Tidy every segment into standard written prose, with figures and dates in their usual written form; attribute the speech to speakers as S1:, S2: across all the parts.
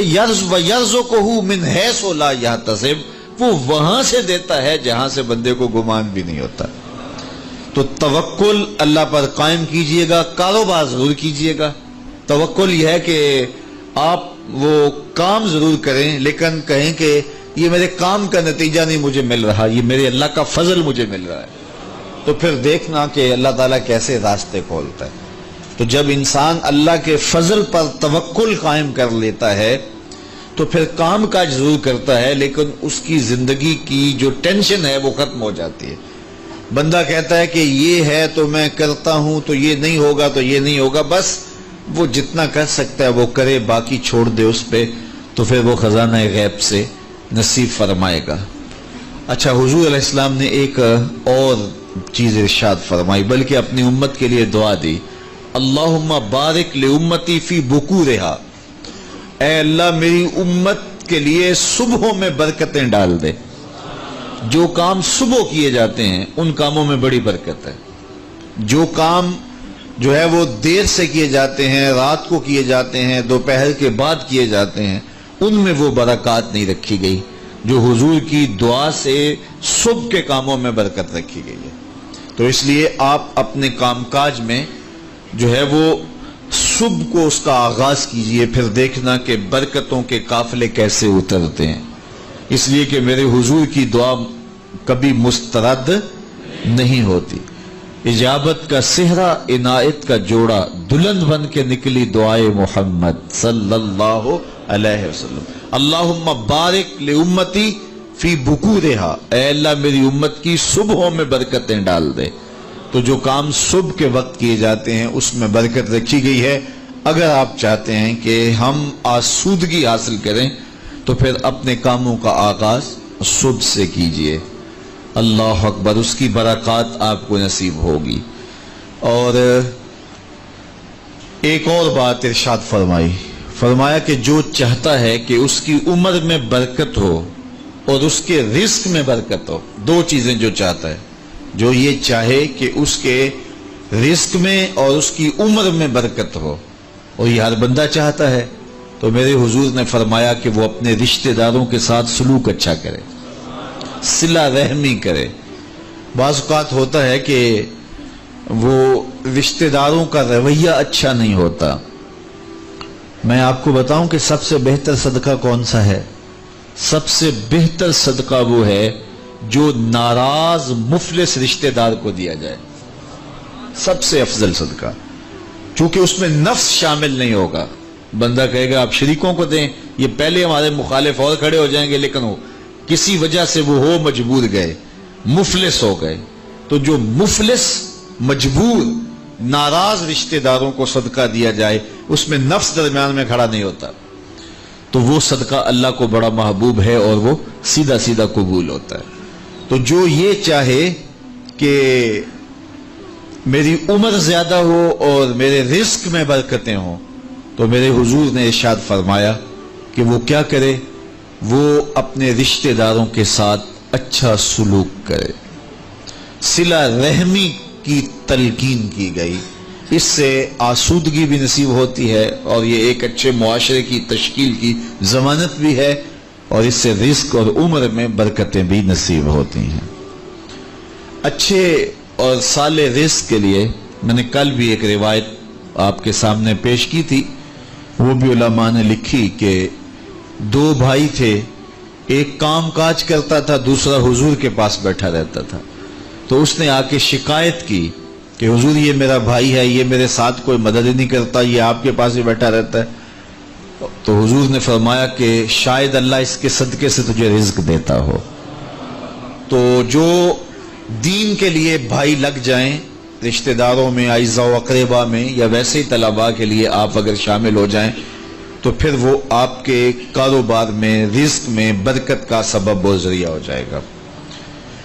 S1: یرزقہ من حیث لا یحتسب، وہ وہاں سے دیتا ہے جہاں سے بندے کو گمان بھی نہیں ہوتا۔ تو توکل اللہ پر قائم کیجئے گا، کاروبار ضرور کیجئے گا۔ توکل یہ ہے کہ آپ وہ کام ضرور کریں لیکن کہیں کہ یہ میرے کام کا نتیجہ نہیں مجھے مل رہا، یہ میرے اللہ کا فضل مجھے مل رہا ہے۔ تو پھر دیکھنا کہ اللہ تعالیٰ کیسے راستے کھولتا ہے۔ تو جب انسان اللہ کے فضل پر توکل قائم کر لیتا ہے تو پھر کام کاج ضرور کرتا ہے لیکن اس کی زندگی کی جو ٹینشن ہے وہ ختم ہو جاتی ہے۔ بندہ کہتا ہے کہ یہ ہے تو میں کرتا ہوں، تو یہ نہیں ہوگا تو یہ نہیں ہوگا، بس وہ جتنا کر سکتا ہے وہ کرے، باقی چھوڑ دے اس پہ، تو پھر وہ خزانہ غیب سے نصیب فرمائے گا۔ اچھا، حضور علیہ السلام نے ایک اور چیز ارشاد فرمائی، بلکہ اپنی امت کے لیے دعا دی، اللہم بارک لامتی فی بکورہا، اے اللہ میری امت کے لیے صبحوں میں برکتیں ڈال دے۔ جو کام صبح کیے جاتے ہیں ان کاموں میں بڑی برکت ہے۔ جو کام جو ہے وہ دیر سے کیے جاتے ہیں، رات کو کیے جاتے ہیں، دوپہر کے بعد کیے جاتے ہیں، ان میں وہ برکات نہیں رکھی گئی جو حضور کی دعا سے صبح کے کاموں میں برکت رکھی گئی ہے۔ تو اس لیے آپ اپنے کام کاج میں جو ہے وہ صبح کو اس کا آغاز کیجئے، پھر دیکھنا کہ برکتوں کے قافلے کیسے اترتے ہیں۔ اس لیے کہ میرے حضور کی دعا کبھی مسترد نہیں ہوتی۔ اجابت کا صحرا، عنایت کا جوڑا، دلہن بن کے نکلی دعائے محمد صلی اللہ علیہ وسلم۔ اللہم بارک لامتی فی بکورہا، اے اللہ میری امت کی صبحوں میں برکتیں ڈال دے۔ تو جو کام صبح کے وقت کیے جاتے ہیں اس میں برکت رکھی گئی ہے۔ اگر آپ چاہتے ہیں کہ ہم آسودگی حاصل کریں تو پھر اپنے کاموں کا آغاز صبح سے کیجئے۔ اللہ اکبر، اس کی برکات آپ کو نصیب ہوگی۔ اور ایک اور بات ارشاد فرمایا کہ جو چاہتا ہے کہ اس کی عمر میں برکت ہو اور اس کے رزق میں برکت ہو، دو چیزیں جو چاہتا ہے، جو یہ چاہے کہ اس کے رزق میں اور اس کی عمر میں برکت ہو، اور یہ ہر بندہ چاہتا ہے، تو میرے حضور نے فرمایا کہ وہ اپنے رشتہ داروں کے ساتھ سلوک اچھا کرے، صلہ رحمی کرے۔ بعض اوقات ہوتا ہے کہ وہ رشتہ داروں کا رویہ اچھا نہیں ہوتا۔ میں آپ کو بتاؤں کہ سب سے بہتر صدقہ کون سا ہے؟ سب سے بہتر صدقہ وہ ہے جو ناراض مفلس رشتہ دار کو دیا جائے، سب سے افضل صدقہ، چونکہ اس میں نفس شامل نہیں ہوگا۔ بندہ کہے گا آپ شریکوں کو دیں، یہ پہلے ہمارے مخالف اور کھڑے ہو جائیں گے، لیکن وہ کسی وجہ سے وہ ہو مجبور گئے، مفلس ہو گئے۔ تو جو مفلس مجبور ناراض رشتہ داروں کو صدقہ دیا جائے، اس میں نفس درمیان میں کھڑا نہیں ہوتا، تو وہ صدقہ اللہ کو بڑا محبوب ہے اور وہ سیدھا سیدھا قبول ہوتا ہے۔ تو جو یہ چاہے کہ میری عمر زیادہ ہو اور میرے رزق میں برکتیں ہوں، تو میرے حضور نے ارشاد فرمایا کہ وہ کیا کرے، وہ اپنے رشتہ داروں کے ساتھ اچھا سلوک کرے۔ صلہ رحمی کی تلقین کی گئی، اس سے آسودگی بھی نصیب ہوتی ہے اور یہ ایک اچھے معاشرے کی تشکیل کی ضمانت بھی ہے، اور اس سے رزق اور عمر میں برکتیں بھی نصیب ہوتی ہیں۔ اچھے اور صالح رزق کے لیے میں نے کل بھی ایک روایت آپ کے سامنے پیش کی تھی، وہ بھی علماء نے لکھی کہ دو بھائی تھے، ایک کام کاج کرتا تھا، دوسرا حضور کے پاس بیٹھا رہتا تھا۔ تو اس نے آ کے شکایت کی کہ حضور یہ میرا بھائی ہے، یہ میرے ساتھ کوئی مدد نہیں کرتا، یہ آپ کے پاس ہی بیٹھا رہتا ہے۔ تو حضور نے فرمایا کہ شاید اللہ اس کے صدقے سے تجھے رزق دیتا ہو۔ تو جو دین کے لیے بھائی لگ جائیں، رشتہ داروں میں، اعزاء و اقربا میں، یا ویسے ہی طلباء کے لیے آپ اگر شامل ہو جائیں تو پھر وہ آپ کے کاروبار میں، رزق میں برکت کا سبب و ذریعہ ہو جائے گا۔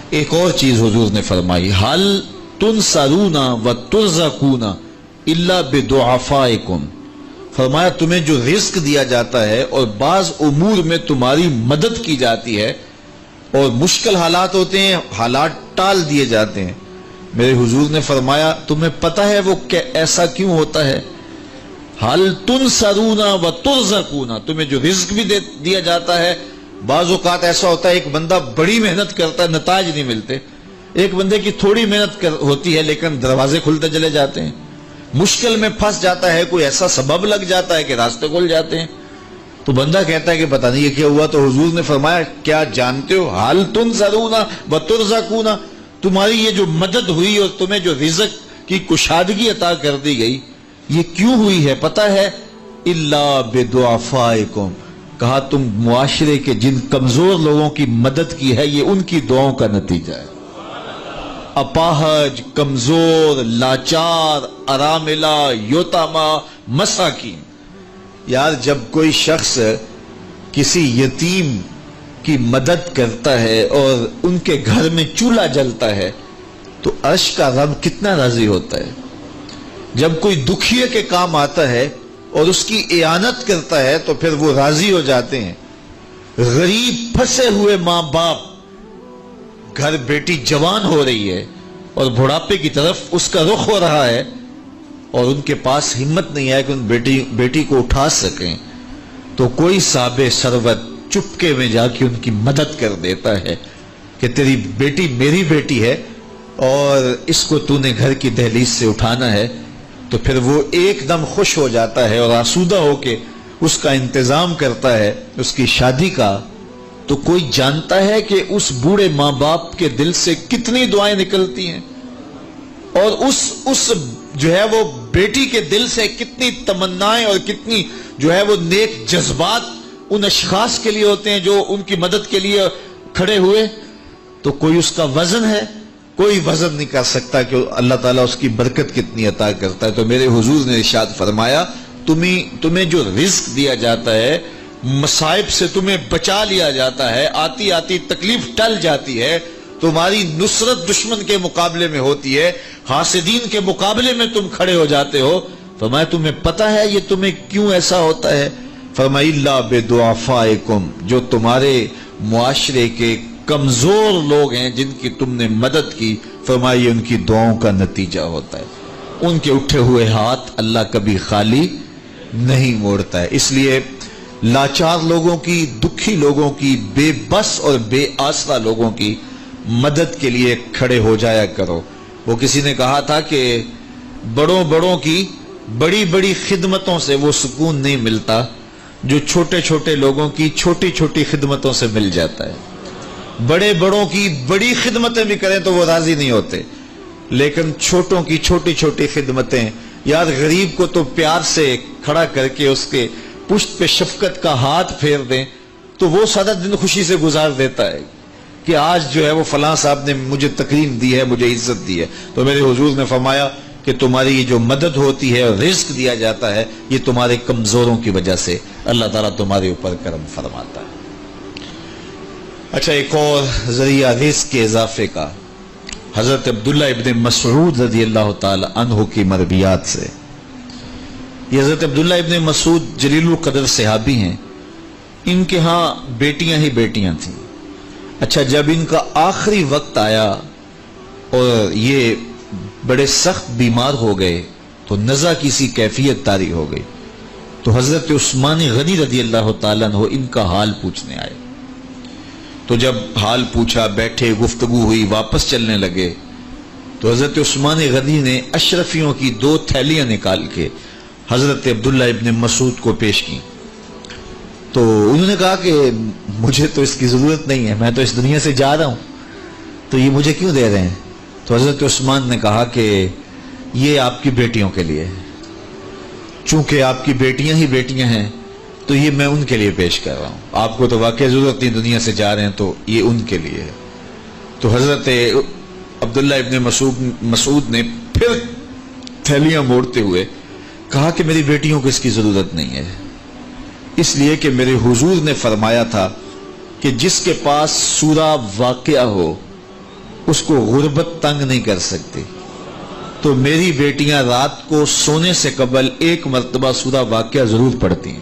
S1: ایک اور چیز حضور نے فرمائی، حل تنصرون و ترزقون الا بضعفائکم، فرمایا تمہیں جو رزق دیا جاتا ہے اور بعض امور میں تمہاری مدد کی جاتی ہے اور مشکل حالات ہوتے ہیں، حالات ٹال دیے جاتے ہیں، میرے حضور نے فرمایا تمہیں پتہ ہے وہ ایسا کیوں ہوتا ہے؟ حل تنصرونا و ترزقونا، تمہیں جو رزق بھی دیا جاتا ہے. بعض اوقات ایسا ہوتا ہے ایک بندہ بڑی محنت کرتا ہے، نتائج نہیں ملتے. ایک بندے کی تھوڑی محنت ہوتی ہے لیکن دروازے کھلتے چلے جاتے ہیں. مشکل میں پھنس جاتا ہے، کوئی ایسا سبب لگ جاتا ہے کہ راستے کھل جاتے ہیں. تو بندہ کہتا ہے کہ پتہ نہیں یہ کیا ہوا. تو حضور نے فرمایا کیا جانتے ہو حل تنصرونا و ترزقونا، تمہاری یہ جو مدد ہوئی اور تمہیں جو رزق کی کشادگی عطا کر دی گئی یہ کیوں ہوئی ہے پتہ ہے؟ الا بدعفائکم، کہا تم معاشرے کے جن کمزور لوگوں کی مدد کی ہے یہ ان کی دعاؤں کا نتیجہ ہے. اپاہج، کمزور، لاچار، اراملہ، یتامہ، مساکین. یار جب کوئی شخص کسی یتیم کی مدد کرتا ہے اور ان کے گھر میں چولہا جلتا ہے تو عرش کا رب کتنا راضی ہوتا ہے. جب کوئی دکھیے کے کام آتا ہے اور اس کی اعانت کرتا ہے تو پھر وہ راضی ہو جاتے ہیں. غریب پھنسے ہوئے ماں باپ، گھر بیٹی جوان ہو رہی ہے اور بڑھاپے کی طرف اس کا رخ ہو رہا ہے اور ان کے پاس ہمت نہیں ہے کہ ان بیٹی کو اٹھا سکیں، تو کوئی صاحب ثروت چپکے میں جا کے ان کی مدد کر دیتا ہے کہ تیری بیٹی میری بیٹی ہے اور اس کو تو نے گھر کی دہلیز سے اٹھانا ہے. تو پھر وہ ایک دم خوش ہو جاتا ہے اور آسودہ ہو کے اس کا انتظام کرتا ہے اس کی شادی کا. تو کوئی جانتا ہے کہ اس بوڑھے ماں باپ کے دل سے کتنی دعائیں نکلتی ہیں اور اس جو ہے وہ بیٹی کے دل سے کتنی تمنائیں اور کتنی جو ہے وہ نیک جذبات ان اشخاص کے لیے ہوتے ہیں جو ان کی مدد کے لیے کھڑے ہوئے. تو کوئی اس کا وزن ہے؟ کوئی وزن نہیں کر سکتا کہ اللہ تعالیٰ اس کی برکت کتنی عطا کرتا ہے. تو میرے حضور نے ارشاد فرمایا تمہیں جو رزق دیا جاتا ہے، مصائب سے تمہیں بچا لیا جاتا ہے، آتی آتی تکلیف ٹل جاتی ہے، تمہاری نصرت دشمن کے مقابلے میں ہوتی ہے، حاسدین کے مقابلے میں تم کھڑے ہو جاتے ہو. فرمایا تمہیں پتہ ہے یہ تمہیں کیوں ایسا ہوتا ہے؟ فرمایا الا بدعفائکم، جو تمہارے معاشرے کے کمزور لوگ ہیں جن کی تم نے مدد کی، فرمایا یہ ان کی دعاؤں کا نتیجہ ہوتا ہے. ان کے اٹھے ہوئے ہاتھ اللہ کبھی خالی نہیں موڑتا ہے. اس لیے لاچار لوگوں کی، دکھی لوگوں کی، بے بس اور بے آسرا لوگوں کی مدد کے لیے کھڑے ہو جایا کرو. وہ کسی نے کہا تھا کہ بڑوں کی بڑی بڑی خدمتوں سے وہ سکون نہیں ملتا جو چھوٹے چھوٹے لوگوں کی چھوٹی چھوٹی خدمتوں سے مل جاتا ہے. بڑوں کی بڑی خدمتیں بھی کریں تو وہ راضی نہیں ہوتے، لیکن چھوٹوں کی چھوٹی چھوٹی خدمتیں، یار غریب کو تو پیار سے کھڑا کر کے اس کے پشت پہ شفقت کا ہاتھ پھیر دیں تو وہ سارا دن خوشی سے گزار دیتا ہے کہ آج جو ہے وہ فلاں صاحب نے مجھے تکریم دی ہے، مجھے عزت دی ہے. تو میرے حضور نے فرمایا کہ تمہاری یہ جو مدد ہوتی ہے اور رزق دیا جاتا ہے یہ تمہارے کمزوروں کی وجہ سے اللہ تعالیٰ تمہارے اوپر کرم فرماتا ہے. اچھا، ایک اور ذریعہ رزق کے اضافے کا حضرت عبداللہ ابن مسعود رضی اللہ تعالی عنہ کی مرویات سے. یہ حضرت عبداللہ ابن مسعود جلیل القدر صحابی ہیں. ان کے ہاں بیٹیاں ہی بیٹیاں تھیں. اچھا، جب ان کا آخری وقت آیا اور یہ بڑے سخت بیمار ہو گئے تو نزع کی سی کیفیت طاری ہو گئی، تو حضرت عثمان غنی رضی اللہ تعالیٰ عنہ ان کا حال پوچھنے آئے. تو جب حال پوچھا، بیٹھے، گفتگو ہوئی، واپس چلنے لگے تو حضرت عثمان غنی نے اشرفیوں کی 2 تھیلیاں نکال کے حضرت عبداللہ ابن مسعود کو پیش کی. تو انہوں نے کہا کہ مجھے تو اس کی ضرورت نہیں ہے، میں تو اس دنیا سے جا رہا ہوں، تو یہ مجھے کیوں دے رہے ہیں؟ تو حضرت عثمان نے کہا کہ یہ آپ کی بیٹیوں کے لیے، چونکہ آپ کی بیٹیاں ہی بیٹیاں ہیں تو یہ میں ان کے لیے پیش کر رہا ہوں. آپ کو تو واقعی ضرورت نہیں، دنیا سے جا رہے ہیں، تو یہ ان کے لیے ہے. تو حضرت عبداللہ ابن مسعود نے پھر تھیلیاں موڑتے ہوئے کہا کہ میری بیٹیوں کو اس کی ضرورت نہیں ہے، اس لیے کہ میرے حضور نے فرمایا تھا کہ جس کے پاس سورہ واقعہ ہو اس کو غربت تنگ نہیں کر سکتی. تو میری بیٹیاں رات کو سونے سے قبل 1 مرتبہ سورہ واقعہ ضرور پڑھتی ہیں،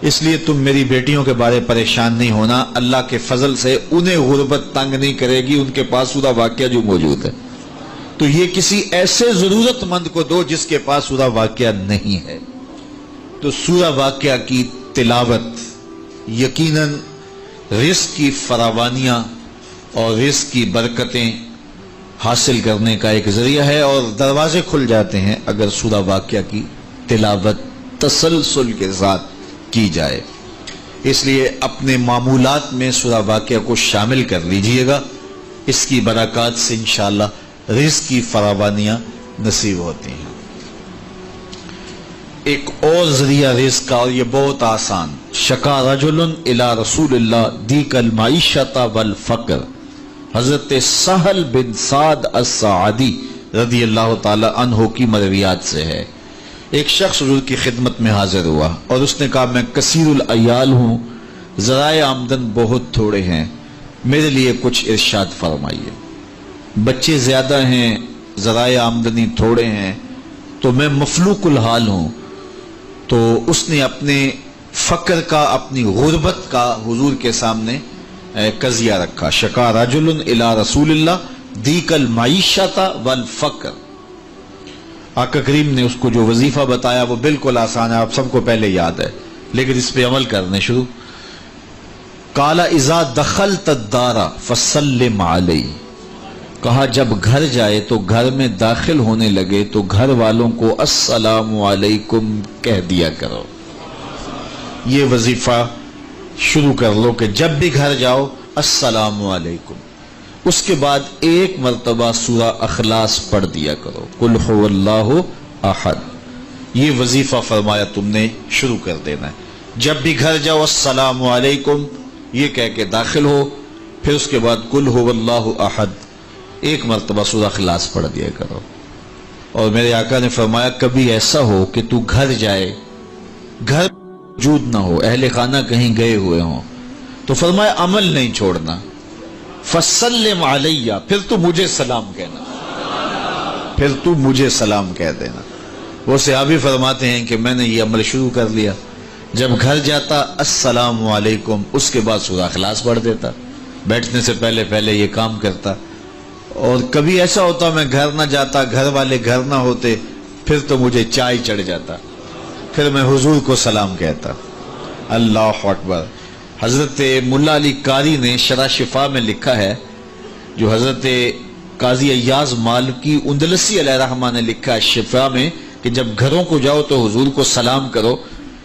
S1: اس لیے تم میری بیٹیوں کے بارے پریشان نہیں ہونا. اللہ کے فضل سے انہیں غربت تنگ نہیں کرے گی، ان کے پاس سورہ واقعہ جو موجود ہے. تو یہ کسی ایسے ضرورت مند کو دو جس کے پاس سورہ واقعہ نہیں ہے. تو سورہ واقعہ کی تلاوت یقیناً رزق کی فراوانیاں اور رزق کی برکتیں حاصل کرنے کا ایک ذریعہ ہے، اور دروازے کھل جاتے ہیں اگر سورہ واقعہ کی تلاوت تسلسل کے ساتھ کی جائے۔ اس لیے اپنے معمولات میں سورہ واقعہ کو شامل کر لیجئے گا، اس کی برکات سے انشاءاللہ رزق کی فراوانیاں نصیب ہوتی ہیں۔ ایک اور ذریعہ رزق کا، اور یہ بہت آسان، شکا رجل الی رسول اللہ دیک المعیشۃ والفقر، حضرت سہل بن سعد الساعدی رضی اللہ تعالی عنہ کی مرویات سے ہے۔ ایک شخص حضور کی خدمت میں حاضر ہوا اور اس نے کہا میں کثیر العیال ہوں، ذرائع آمدن بہت تھوڑے ہیں، میرے لیے کچھ ارشاد فرمائیے۔ بچے زیادہ ہیں، ذرائع آمدنی تھوڑے ہیں، تو میں مفلوق الحال ہوں۔ تو اس نے اپنے فقر کا، اپنی غربت کا حضور کے سامنے قضیہ رکھا۔ شکا رجل الی رسول اللہ دیک المعیشۃ والفقر۔ آقا کریم نے اس کو جو وظیفہ بتایا وہ بالکل آسان ہے، آپ سب کو پہلے یاد ہے، لیکن اس پہ عمل کرنے شروع۔ قال اذا دخلت الدار فسلم علی، کہا جب گھر جائے تو گھر میں داخل ہونے لگے تو گھر والوں کو السلام علیکم کہہ دیا کرو۔ یہ وظیفہ شروع کر لو کہ جب بھی گھر جاؤ السلام علیکم۔ اس کے بعد ایک مرتبہ سورہ اخلاص پڑھ دیا کرو، قل هو اللہ احد۔ یہ وظیفہ فرمایا تم نے شروع کر دینا ہے، جب بھی گھر جاؤ السلام علیکم یہ کہہ کے داخل ہو، پھر اس کے بعد قل هو اللہ احد ایک مرتبہ سورہ اخلاص پڑھ دیا کرو۔ اور میرے آقا نے فرمایا کبھی ایسا ہو کہ تو گھر جائے، گھر موجود نہ ہو، اہل خانہ کہیں گئے ہوئے ہوں، تو فرمایا عمل نہیں چھوڑنا، فسلم علیہ، پھر تو مجھے سلام کہنا، پھر تو مجھے سلام کہہ دینا۔ وہ صحابی فرماتے ہیں کہ میں نے یہ عمل شروع کر لیا، جب گھر جاتا السلام علیکم، اس کے بعد سورہ اخلاص پڑھ دیتا، بیٹھنے سے پہلے پہلے یہ کام کرتا۔ اور کبھی ایسا ہوتا میں گھر نہ جاتا، گھر والے گھر نہ ہوتے، پھر تو مجھے چائے چڑھ جاتا، پھر میں حضور کو سلام کہتا۔ اللہ اکبر۔ حضرت ملا علی قاری نے شرح شفا میں لکھا ہے، جو حضرت قاضی ایاز مالکی اندلسی علیہ رحمہ نے لکھا ہے شفا میں، کہ جب گھروں کو جاؤ تو حضور کو سلام کرو،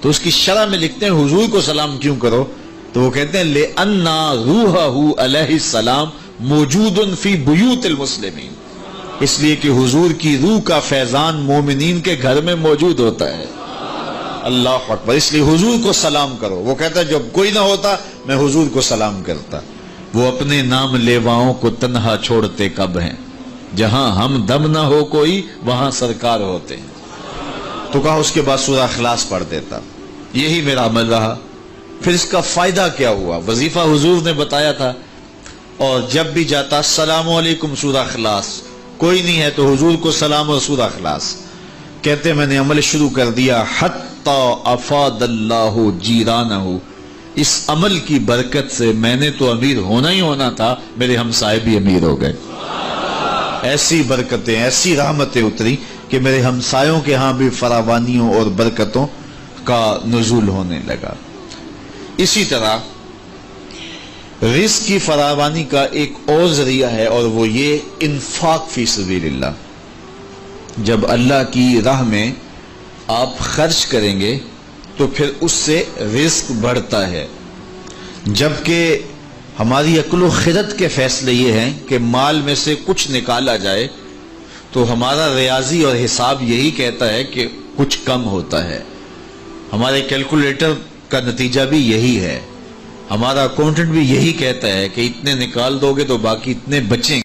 S1: تو اس کی شرح میں لکھتے ہیں حضور کو سلام کیوں کرو، تو وہ کہتے ہیں لِأَنَّ رُوحَهُ علیہ السلام موجود فی بیوت المسلمین، اس لیے کہ حضور کی روح کا فیضان مومنین کے گھر میں موجود ہوتا ہے۔ اللہ اکبر۔ اس لیے حضور کو سلام کرو۔ وہ کہتا ہے جب کوئی نہ ہوتا میں حضور کو سلام کرتا۔ وہ اپنے نام لیواؤں کو تنہا چھوڑتے کب ہیں، جہاں ہم دم نہ ہو کوئی وہاں سرکار ہوتے ہیں۔ تو کہا اس کے بعد سورہ اخلاص پڑھ دیتا۔ یہی میرا عمل رہا۔ پھر اس کا فائدہ کیا ہوا؟ وظیفہ حضور نے بتایا تھا، اور جب بھی جاتا السلام علیکم سورہ اخلاص، کوئی نہیں ہے تو حضور کو سلام اور سورہ اخلاص۔ کہتے میں نے عمل شروع کر دیا، حتی افاد اللہ جیرانہ، اس عمل کی برکت سے میں نے تو امیر ہونا ہی ہونا تھا، میرے ہمسائے بھی امیر ہو گئے۔ ایسی برکتیں، ایسی رحمتیں اتری کہ میرے ہمسایوں کے ہاں بھی فراوانیوں اور برکتوں کا نزول ہونے لگا۔ اسی طرح رزق کی فراوانی کا ایک اور ذریعہ ہے، اور وہ یہ انفاق فی سبیل اللہ۔ جب اللہ کی راہ میں آپ خرچ کریں گے تو پھر اس سے رزق بڑھتا ہے، جبکہ ہماری عقل و خرد کے فیصلے یہ ہیں کہ مال میں سے کچھ نکالا جائے تو ہمارا ریاضی اور حساب یہی کہتا ہے کہ کچھ کم ہوتا ہے، ہمارے کیلکولیٹر کا نتیجہ بھی یہی ہے، ہمارا اکاؤنٹنٹ بھی یہی کہتا ہے کہ اتنے نکال دو گے تو باقی اتنے بچیں